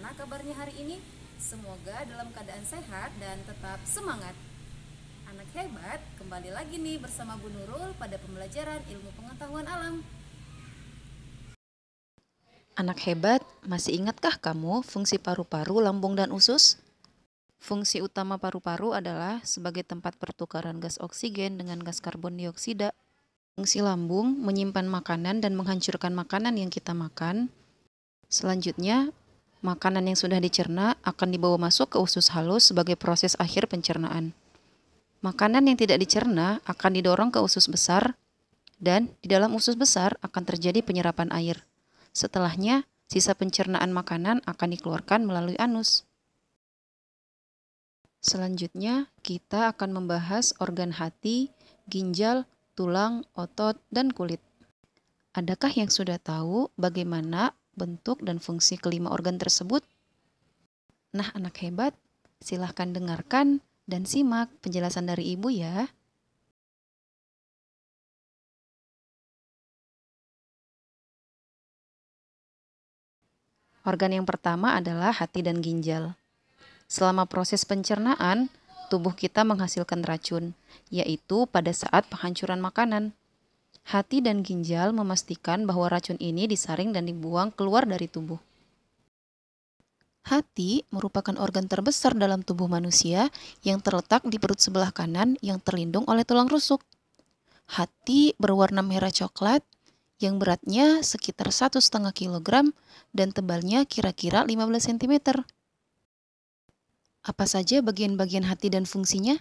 Bagaimana kabarnya hari ini? Semoga dalam keadaan sehat dan tetap semangat. Anak hebat, kembali lagi nih bersama Bu Nurul pada pembelajaran ilmu pengetahuan alam. Anak hebat, masih ingatkah kamu fungsi paru-paru, lambung, dan usus? Fungsi utama paru-paru adalah sebagai tempat pertukaran gas oksigen dengan gas karbon dioksida. Fungsi lambung menyimpan makanan dan menghancurkan makanan yang kita makan. Selanjutnya, makanan yang sudah dicerna akan dibawa masuk ke usus halus sebagai proses akhir pencernaan. Makanan yang tidak dicerna akan didorong ke usus besar, dan di dalam usus besar akan terjadi penyerapan air. Setelahnya, sisa pencernaan makanan akan dikeluarkan melalui anus. Selanjutnya, kita akan membahas organ hati, ginjal, tulang, otot, dan kulit. Adakah yang sudah tahu bagaimana bentuk dan fungsi kelima organ tersebut? Nah, anak hebat, silahkan dengarkan dan simak penjelasan dari Ibu ya. Organ yang pertama adalah hati dan ginjal. Selama proses pencernaan, tubuh kita menghasilkan racun, yaitu pada saat penghancuran makanan. Hati dan ginjal memastikan bahwa racun ini disaring dan dibuang keluar dari tubuh. Hati merupakan organ terbesar dalam tubuh manusia yang terletak di perut sebelah kanan yang terlindung oleh tulang rusuk. Hati berwarna merah coklat yang beratnya sekitar 1,5 kg dan tebalnya kira-kira 15 cm. Apa saja bagian-bagian hati dan fungsinya?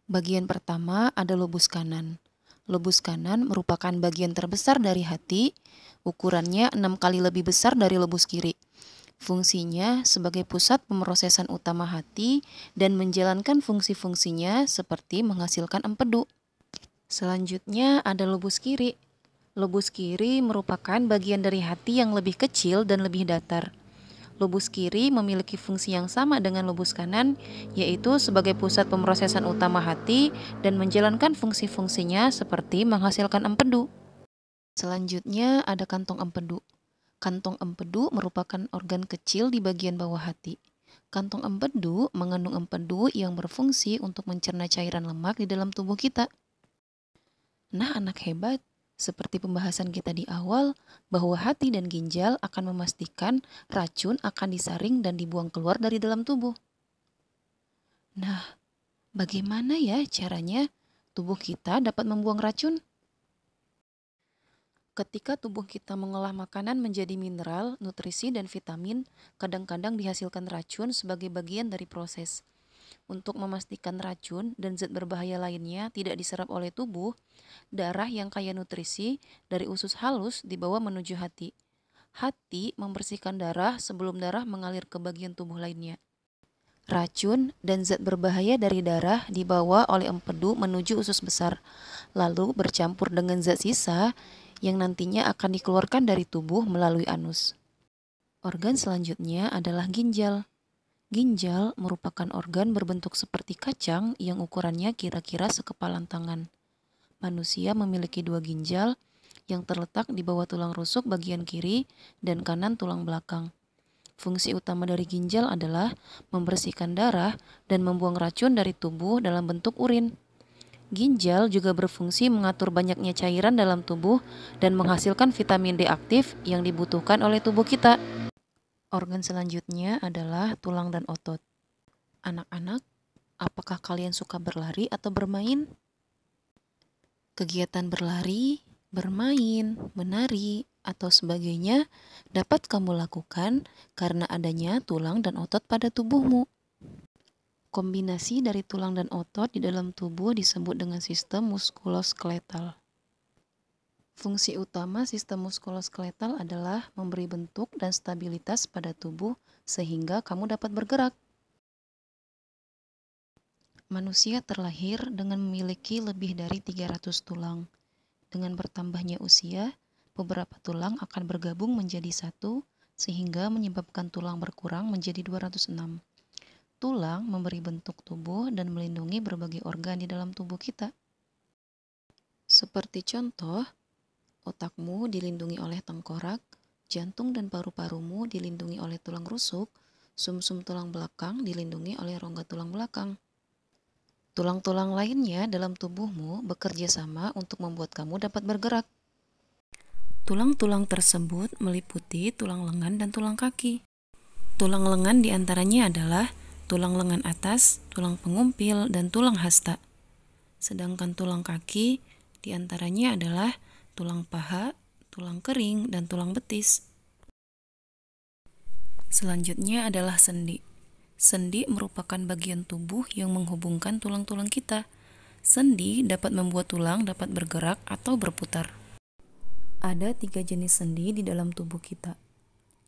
Bagian pertama ada lobus kanan. Lobus kanan merupakan bagian terbesar dari hati, ukurannya 6 kali lebih besar dari lobus kiri. Fungsinya sebagai pusat pemrosesan utama hati dan menjalankan fungsi-fungsinya seperti menghasilkan empedu. Selanjutnya ada lobus kiri. Lobus kiri merupakan bagian dari hati yang lebih kecil dan lebih datar. Lobus kiri memiliki fungsi yang sama dengan lobus kanan, yaitu sebagai pusat pemrosesan utama hati dan menjalankan fungsi-fungsinya seperti menghasilkan empedu. Selanjutnya ada kantong empedu. Kantong empedu merupakan organ kecil di bagian bawah hati. Kantong empedu mengandung empedu yang berfungsi untuk mencerna cairan lemak di dalam tubuh kita. Nah, anak hebat, seperti pembahasan kita di awal, bahwa hati dan ginjal akan memastikan racun akan disaring dan dibuang keluar dari dalam tubuh. Nah, bagaimana ya caranya tubuh kita dapat membuang racun? Ketika tubuh kita mengolah makanan menjadi mineral, nutrisi, dan vitamin, kadang-kadang dihasilkan racun sebagai bagian dari proses. Untuk memastikan racun dan zat berbahaya lainnya tidak diserap oleh tubuh, darah yang kaya nutrisi dari usus halus dibawa menuju hati. Hati membersihkan darah sebelum darah mengalir ke bagian tubuh lainnya. Racun dan zat berbahaya dari darah dibawa oleh empedu menuju usus besar, lalu bercampur dengan zat sisa yang nantinya akan dikeluarkan dari tubuh melalui anus. Organ selanjutnya adalah ginjal. Ginjal merupakan organ berbentuk seperti kacang yang ukurannya kira-kira sekepalan tangan. Manusia memiliki 2 ginjal yang terletak di bawah tulang rusuk bagian kiri dan kanan tulang belakang. Fungsi utama dari ginjal adalah membersihkan darah dan membuang racun dari tubuh dalam bentuk urin. Ginjal juga berfungsi mengatur banyaknya cairan dalam tubuh dan menghasilkan vitamin D aktif yang dibutuhkan oleh tubuh kita. Organ selanjutnya adalah tulang dan otot. Anak-anak, apakah kalian suka berlari atau bermain? Kegiatan berlari, bermain, menari, atau sebagainya dapat kamu lakukan karena adanya tulang dan otot pada tubuhmu. Kombinasi dari tulang dan otot di dalam tubuh disebut dengan sistem muskuloskeletal. Fungsi utama sistem muskuloskeletal adalah memberi bentuk dan stabilitas pada tubuh sehingga kamu dapat bergerak. Manusia terlahir dengan memiliki lebih dari 300 tulang. Dengan bertambahnya usia, beberapa tulang akan bergabung menjadi satu sehingga menyebabkan tulang berkurang menjadi 206. Tulang memberi bentuk tubuh dan melindungi berbagai organ di dalam tubuh kita. Seperti contoh, otakmu dilindungi oleh tengkorak, Jantung dan paru-parumu dilindungi oleh tulang rusuk, sumsum tulang belakang dilindungi oleh rongga tulang belakang. Tulang-tulang lainnya dalam tubuhmu bekerja sama untuk membuat kamu dapat bergerak. Tulang-tulang tersebut meliputi tulang lengan dan tulang kaki. Tulang lengan diantaranya adalah tulang lengan atas, tulang pengumpil, dan tulang hasta. Sedangkan tulang kaki diantaranya adalah tulang paha, tulang kering, dan tulang betis. Selanjutnya adalah sendi. Sendi merupakan bagian tubuh yang menghubungkan tulang-tulang kita. Sendi dapat membuat tulang dapat bergerak atau berputar. Ada 3 jenis sendi di dalam tubuh kita,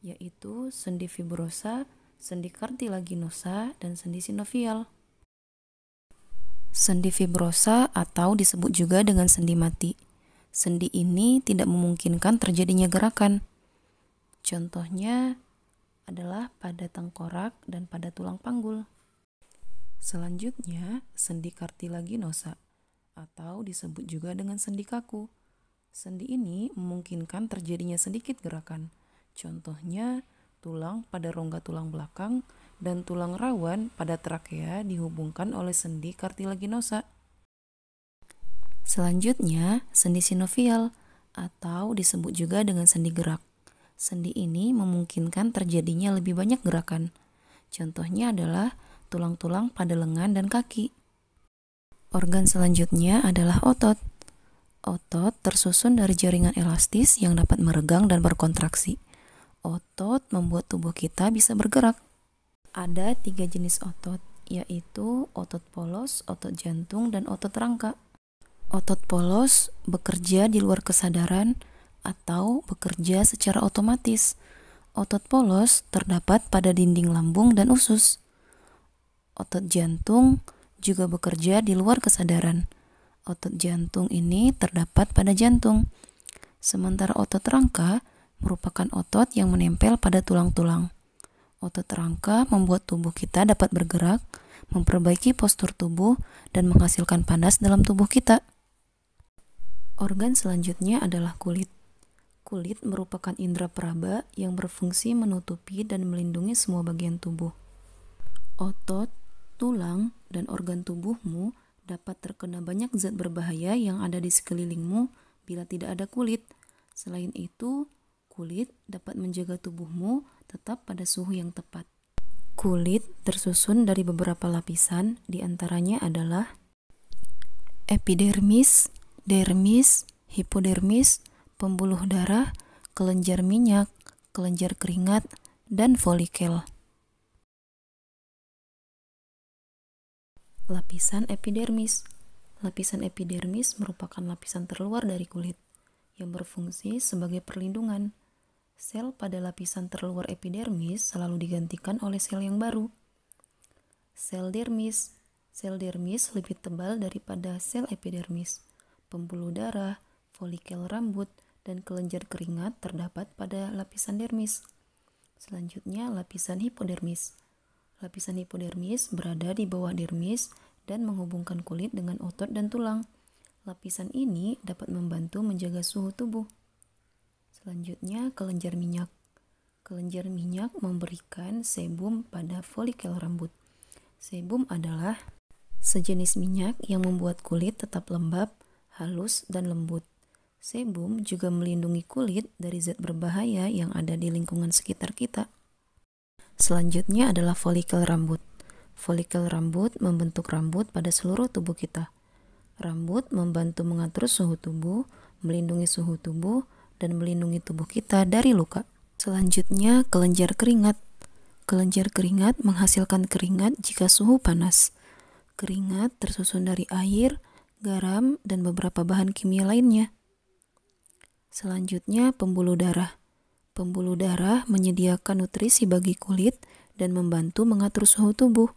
yaitu sendi fibrosa, sendi kartilaginosa, dan sendi sinovial. Sendi fibrosa atau disebut juga dengan sendi mati. Sendi ini tidak memungkinkan terjadinya gerakan. Contohnya adalah pada tengkorak dan pada tulang panggul. Selanjutnya, sendi kartilaginosa atau disebut juga dengan sendi kaku. Sendi ini memungkinkan terjadinya sedikit gerakan. Contohnya, tulang pada rongga tulang belakang dan tulang rawan pada trakea dihubungkan oleh sendi kartilaginosa. Selanjutnya, sendi sinovial atau disebut juga dengan sendi gerak. Sendi ini memungkinkan terjadinya lebih banyak gerakan. Contohnya adalah tulang-tulang pada lengan dan kaki. Organ selanjutnya adalah otot. Otot tersusun dari jaringan elastis yang dapat meregang dan berkontraksi. Otot membuat tubuh kita bisa bergerak. Ada 3 jenis otot, yaitu otot polos, otot jantung, dan otot rangka. Otot polos bekerja di luar kesadaran atau bekerja secara otomatis. Otot polos terdapat pada dinding lambung dan usus. Otot jantung juga bekerja di luar kesadaran. Otot jantung ini terdapat pada jantung. Sementara otot rangka merupakan otot yang menempel pada tulang-tulang. Otot rangka membuat tubuh kita dapat bergerak, memperbaiki postur tubuh, dan menghasilkan panas dalam tubuh kita. Organ selanjutnya adalah kulit. Kulit merupakan indera peraba yang berfungsi menutupi dan melindungi semua bagian tubuh. Otot, tulang, dan organ tubuhmu dapat terkena banyak zat berbahaya yang ada di sekelilingmu bila tidak ada kulit. Selain itu, kulit dapat menjaga tubuhmu tetap pada suhu yang tepat. Kulit tersusun dari beberapa lapisan, diantaranya adalah epidermis, dermis, hipodermis, pembuluh darah, kelenjar minyak, kelenjar keringat, dan folikel. Lapisan epidermis. Lapisan epidermis merupakan lapisan terluar dari kulit yang berfungsi sebagai perlindungan. Sel pada lapisan terluar epidermis selalu digantikan oleh sel yang baru. Sel dermis. Sel dermis lebih tebal daripada sel epidermis. Pembuluh darah, folikel rambut, dan kelenjar keringat terdapat pada lapisan dermis. Selanjutnya, lapisan hipodermis. Lapisan hipodermis berada di bawah dermis dan menghubungkan kulit dengan otot dan tulang. Lapisan ini dapat membantu menjaga suhu tubuh. Selanjutnya, kelenjar minyak. Kelenjar minyak memberikan sebum pada folikel rambut. Sebum adalah sejenis minyak yang membuat kulit tetap lembab, halus, dan lembut. Sebum juga melindungi kulit dari zat berbahaya yang ada di lingkungan sekitar kita. Selanjutnya adalah folikel rambut. Folikel rambut membentuk rambut pada seluruh tubuh kita. Rambut membantu mengatur suhu tubuh, melindungi suhu tubuh, dan melindungi tubuh kita dari luka. Selanjutnya, kelenjar keringat. Kelenjar keringat menghasilkan keringat jika suhu panas. Keringat tersusun dari air, garam, dan beberapa bahan kimia lainnya. Selanjutnya, pembuluh darah. Pembuluh darah menyediakan nutrisi bagi kulit dan membantu mengatur suhu tubuh.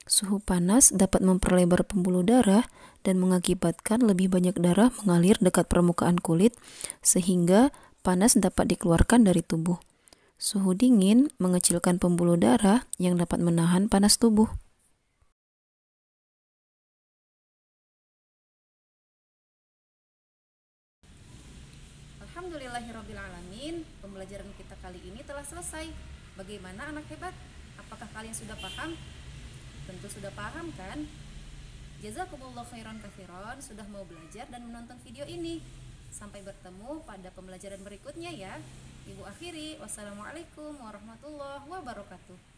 Suhu panas dapat memperlebar pembuluh darah dan mengakibatkan lebih banyak darah mengalir dekat permukaan kulit sehingga panas dapat dikeluarkan dari tubuh. Suhu dingin mengecilkan pembuluh darah yang dapat menahan panas tubuh. Alhamdulillahirrabbilalamin, pembelajaran kita kali ini telah selesai. Bagaimana anak hebat? Apakah kalian sudah paham? Tentu sudah paham kan? Jazakumullah khairan katsiran sudah mau belajar dan menonton video ini. Sampai bertemu pada pembelajaran berikutnya ya. Ibu akhiri, wassalamualaikum warahmatullahi wabarakatuh.